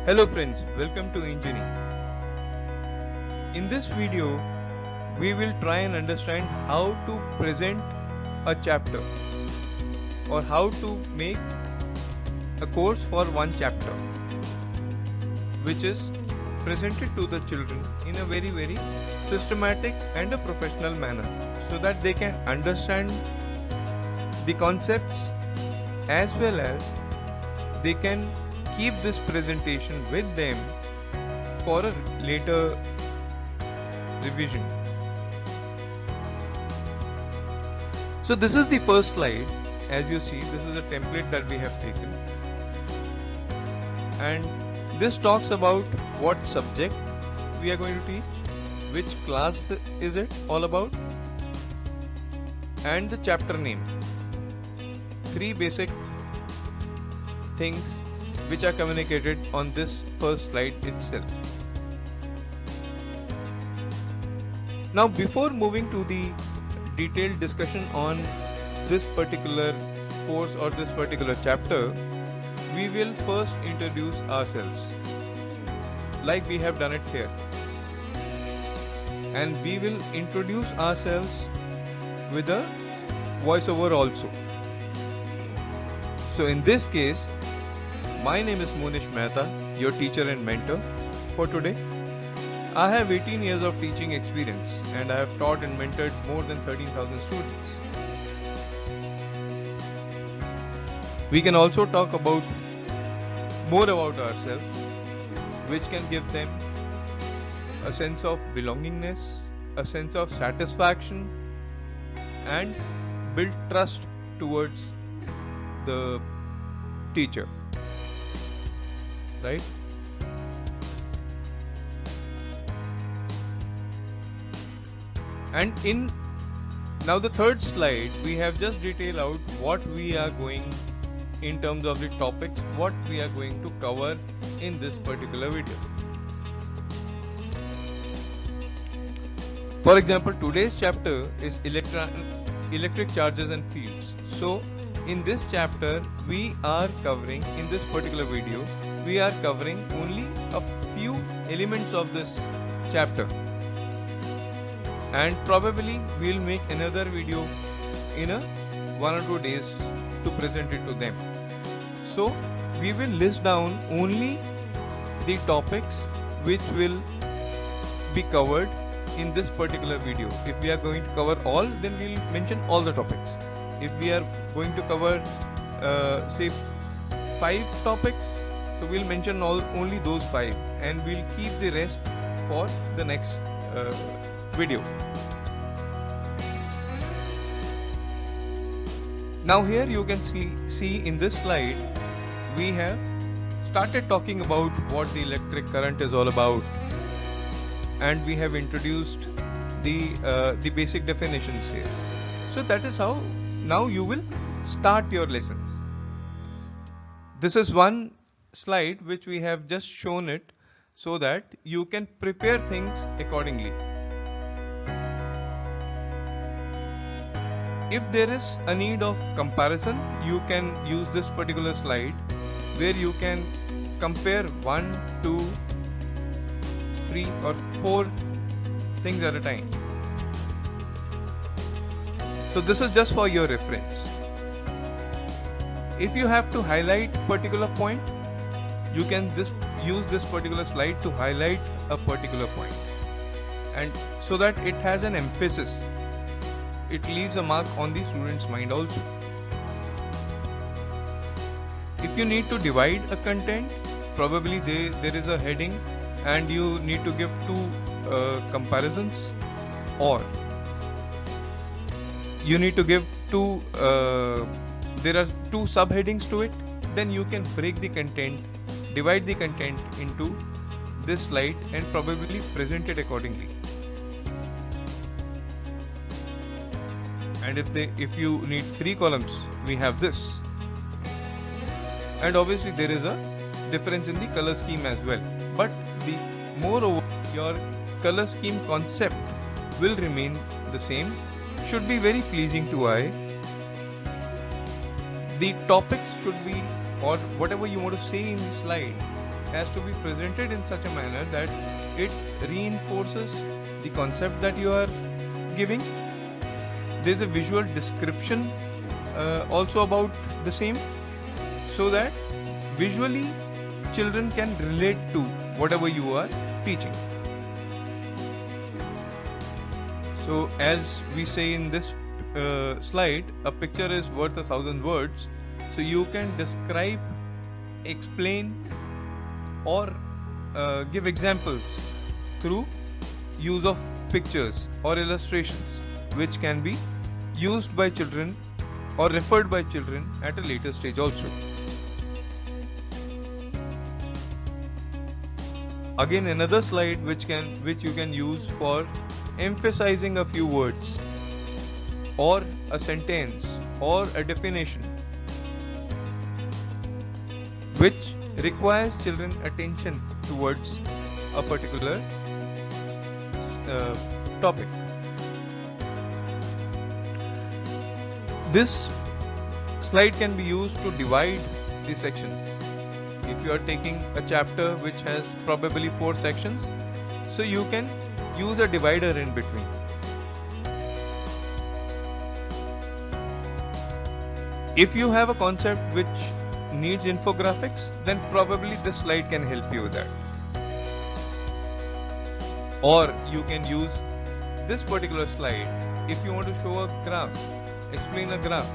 Hello friends, welcome to Engineering. In this video, we will try and understand how to present a chapter or how to make a course for one chapter which is presented to the children in a very systematic and a professional manner so that they can understand the concepts as well as they can keep this presentation with them for a later revision. So this is the first slide. As you see, this is a template that we have taken, and this talks about what subject we are going to teach, which class is it all about, and the chapter name. Three basic things which are communicated on this first slide itself. Now, before moving to the detailed discussion on this particular course or this particular chapter, we will first introduce ourselves like we have done it here, and we will introduce ourselves with a voiceover also. So in this case, my name is Monish Mehta, your teacher and mentor for today. I have 18 years of teaching experience and I have taught and mentored more than 13,000 students. We can also talk about more about ourselves, which can give them a sense of belongingness, a sense of satisfaction, and build trust towards the teacher. Right? And in now the third slide, we have just detailed out what we are going in terms of the topics, what we are going to cover in this particular video. For example, today's chapter is electric charges and fields. So in this chapter, we are covering, in this particular video, we are covering only a few elements of this chapter, and probably we will make another video in 1 or 2 days to present it to them. So we will list down only the topics which will be covered in this particular video. If we are going to cover all, then we will mention all the topics. If we are going to cover say 5 topics, so we'll mention only those 5, and we'll keep the rest for the next video. Now here you can see in this slide, we have started talking about what the electric current is all about, and we have introduced the basic definitions here. So that is how now you will start your lessons. This is one slide which we have just shown it so that you can prepare things accordingly. If there is a need of comparison, you can use this particular slide where you can compare 1, 2, 3 or 4 things at a time. So this is just for your reference. If you have to highlight a particular point, you can use this particular slide to highlight a particular point, and so that it has an emphasis. It leaves a mark on the student's mind also. If you need to divide a content, probably there is a heading and you need to give 2 comparisons, or you need to give 2 there are 2 subheadings to it, then you can break the content, divide the content into this slide and probably present it accordingly. And if you need 3 columns, we have this. And obviously there is a difference in the color scheme as well, but moreover your color scheme concept will remain the same, should be very pleasing to eye. The topics should be, or whatever you want to say in the slide, has to be presented in such a manner that it reinforces the concept that you are giving. There's a visual description also about the same, so that visually children can relate to whatever you are teaching. So as we say in this slide, a picture is worth 1,000 words. So you can describe, explain, or give examples through use of pictures or illustrations, which can be used by children or referred by children at a later stage also. Again, another slide which you can use for emphasizing a few words or a sentence or a definition which requires children attention towards a particular topic. This slide can be used to divide the sections. If you are taking a chapter which has probably 4 sections, so you can use a divider in between. If you have a concept which needs infographics, then probably this slide can help you with that. Or you can use this particular slide if you want to show a graph, explain a graph.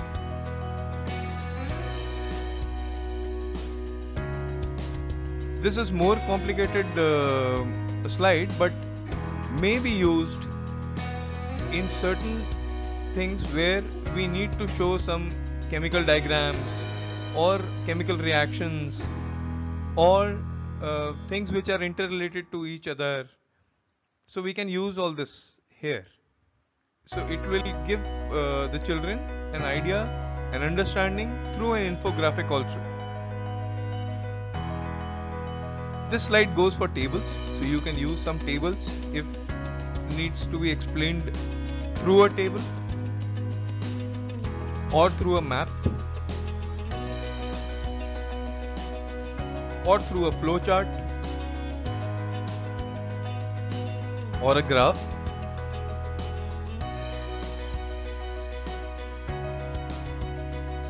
This is more complicated slide, but may be used in certain things where we need to show some chemical diagrams or chemical reactions or things which are interrelated to each other. So we can use all this here. So it will give the children an idea, an understanding through an infographic also. This slide goes for tables, so you can use some tables if needs to be explained through a table or through a map or through a flow chart or a graph.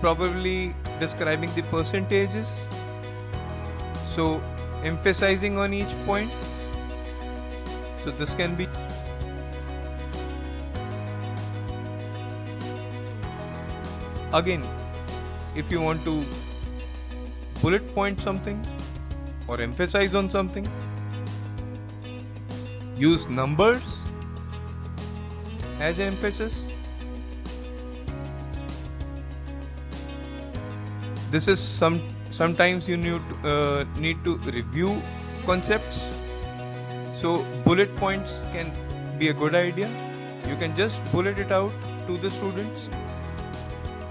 Probably describing the percentages, so emphasizing on each point. So this can be again, if you want to bullet point something or emphasize on something, use numbers as emphasis. This is sometimes you need to review concepts, so bullet points can be a good idea. You can just bullet it out to the students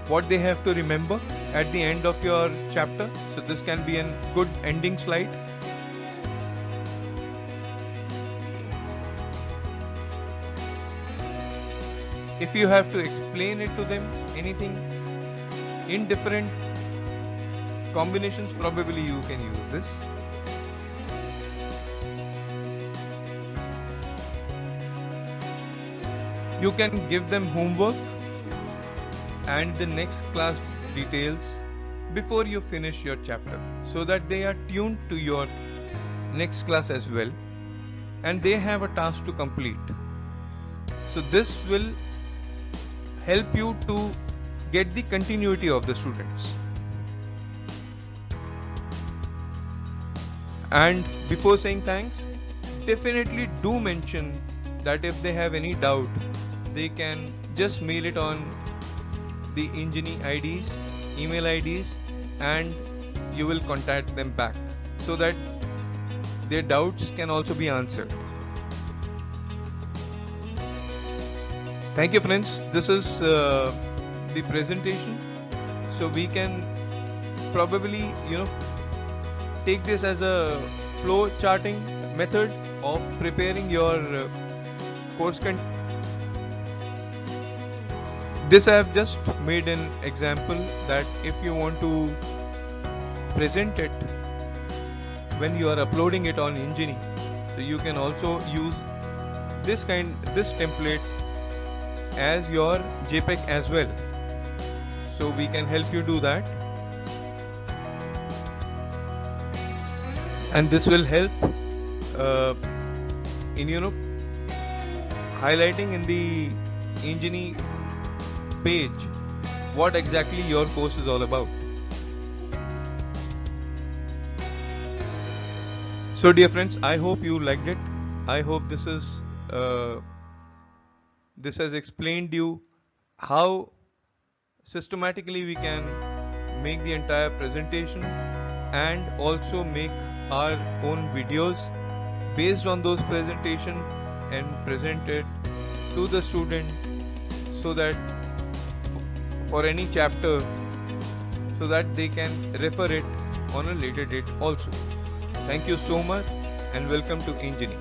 what they have to remember at the end of your chapter. So this can be a good ending slide. If you have to explain it to them, anything in different combinations, probably you can use this. You can give them homework and the next class details before you finish your chapter, so that they are tuned to your next class as well and they have a task to complete. So this will help you to get the continuity of the students. And before saying thanks, definitely do mention that if they have any doubt, they can just mail it on the Enginy IDs, email IDs, and you will contact them back so that their doubts can also be answered. Thank you, friends. This is the presentation. So we can probably, take this as a flow charting method of preparing your course content. This I have just made an example that if you want to present it when you are uploading it on Enginy. So you can also use this template as your JPEG as well. So we can help you do that, and this will help in highlighting in the Enginy page what exactly your course is all about. So dear friends, I hope you liked it. I hope this has explained you how systematically we can make the entire presentation and also make our own videos based on those presentation and present it to the student, so that for any chapter, so that they can refer it on a later date also. Thank you so much and welcome to Enginy.